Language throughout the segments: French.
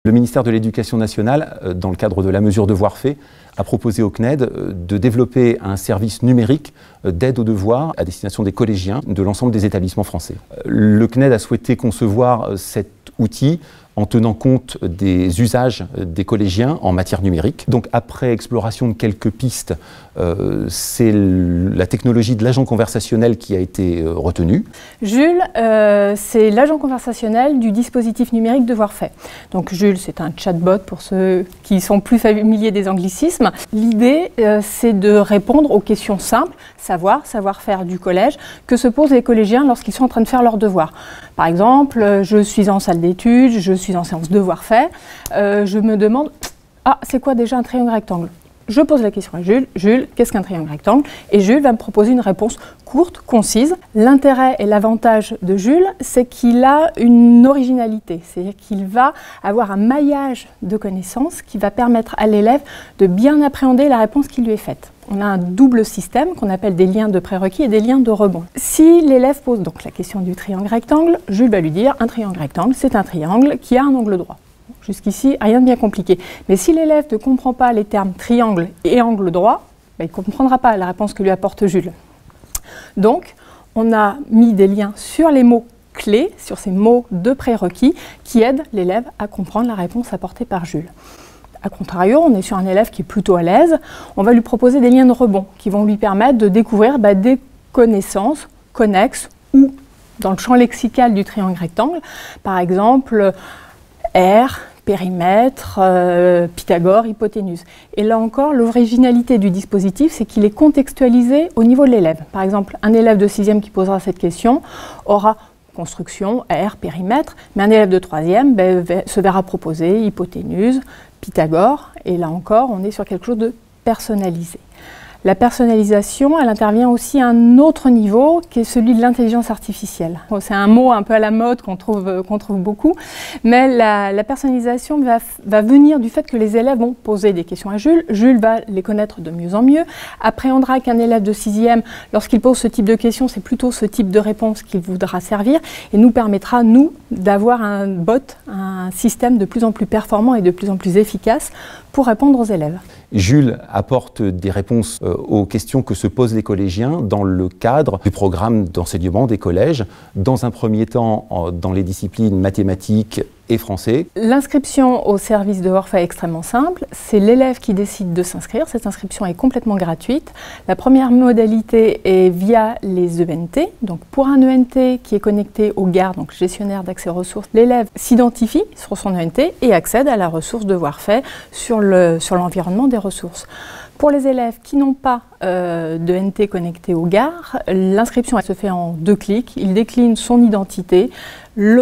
Le ministère de l'Éducation nationale, dans le cadre de la mesure Devoirs faits, a proposé au CNED de développer un service numérique d'aide aux devoirs à destination des collégiens de l'ensemble des établissements français. Le CNED a souhaité concevoir cet outil en tenant compte des usages des collégiens en matière numérique. Donc après exploration de quelques pistes, c'est la technologie de l'agent conversationnel qui a été retenue. Jules, c'est l'agent conversationnel du dispositif numérique Devoirs faits. Donc Jules, c'est un chatbot pour ceux qui sont plus familiers des anglicismes. L'idée, c'est de répondre aux questions simples, savoir-faire du collège, que se posent les collégiens lorsqu'ils sont en train de faire leurs devoirs. Par exemple, je suis en salle d'études, je suis en séance Devoirs faits, je me demande « Ah, c'est quoi déjà un triangle rectangle ?» Je pose la question à Jules. Jules, qu'est-ce qu'un triangle rectangle? Et Jules va me proposer une réponse courte, concise. L'intérêt et l'avantage de Jules, c'est qu'il a une originalité. C'est-à-dire qu'il va avoir un maillage de connaissances qui va permettre à l'élève de bien appréhender la réponse qui lui est faite. On a un double système qu'on appelle des liens de prérequis et des liens de rebond. Si l'élève pose donc la question du triangle rectangle, Jules va lui dire un triangle rectangle, c'est un triangle qui a un angle droit. Jusqu'ici, rien de bien compliqué. Mais si l'élève ne comprend pas les termes triangle et angle droit, il ne comprendra pas la réponse que lui apporte Jules. Donc, on a mis des liens sur les mots clés, sur ces mots de prérequis, qui aident l'élève à comprendre la réponse apportée par Jules. A contrario, on est sur un élève qui est plutôt à l'aise, on va lui proposer des liens de rebond qui vont lui permettre de découvrir des connaissances connexes ou dans le champ lexical du triangle rectangle, par exemple, R, périmètre, Pythagore, hypoténuse. Et là encore, l'originalité du dispositif, c'est qu'il est contextualisé au niveau de l'élève. Par exemple, un élève de 6e qui posera cette question aura construction, R, périmètre, mais un élève de 3e se verra proposer hypoténuse, Pythagore, et là encore, on est sur quelque chose de personnalisé. La personnalisation, elle intervient aussi à un autre niveau, qui est celui de l'intelligence artificielle. C'est un mot un peu à la mode qu'on trouve beaucoup, mais la personnalisation va venir du fait que les élèves vont poser des questions à Jules. Jules va les connaître de mieux en mieux, appréhendra qu'un élève de 6e, lorsqu'il pose ce type de questions, c'est plutôt ce type de réponse qu'il voudra servir, et nous permettra, nous, d'avoir un bot, un système de plus en plus performant et de plus en plus efficace pour répondre aux élèves. Jules apporte des réponses aux questions que se posent les collégiens dans le cadre du programme d'enseignement des collèges, dans un premier temps dans les disciplines mathématiques et français. L'inscription au service Devoirs faits est extrêmement simple. C'est l'élève qui décide de s'inscrire. Cette inscription est complètement gratuite. La première modalité est via les ENT. Donc pour un ENT qui est connecté au GAR, donc gestionnaire d'accès aux ressources, l'élève s'identifie sur son ENT et accède à la ressource Devoirs faits sur l'environnement des ressources. Pour les élèves qui n'ont pas d'ENT connecté au GAR, l'inscription se fait en 2 clics. Il décline son identité,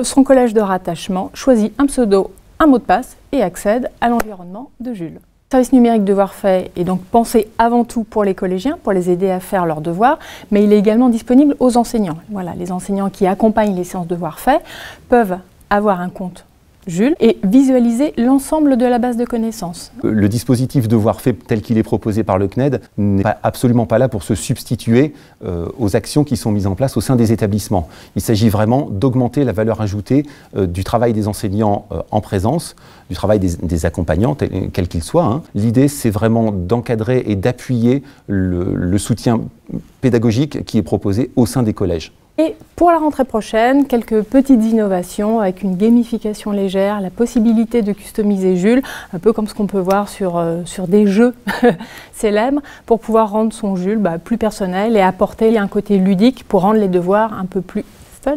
son collège de rattachement, choisit un pseudo, un mot de passe et accède à l'environnement de Jules. Le service numérique Devoirs faits est donc pensé avant tout pour les collégiens, pour les aider à faire leurs devoirs, mais il est également disponible aux enseignants. Voilà, les enseignants qui accompagnent les séances Devoirs faits peuvent avoir un compte Jules et visualiser l'ensemble de la base de connaissances. Le dispositif Devoirs faits tel qu'il est proposé par le CNED n'est absolument pas là pour se substituer aux actions qui sont mises en place au sein des établissements. Il s'agit vraiment d'augmenter la valeur ajoutée du travail des enseignants en présence, du travail des accompagnants, quels qu'ils soient. L'idée, c'est vraiment d'encadrer et d'appuyer le soutien pédagogique qui est proposé au sein des collèges. Et pour la rentrée prochaine, quelques petites innovations avec une gamification légère, la possibilité de customiser Jules, un peu comme ce qu'on peut voir sur des jeux célèbres, pour pouvoir rendre son Jules plus personnel et apporter un côté ludique pour rendre les devoirs un peu plus fun.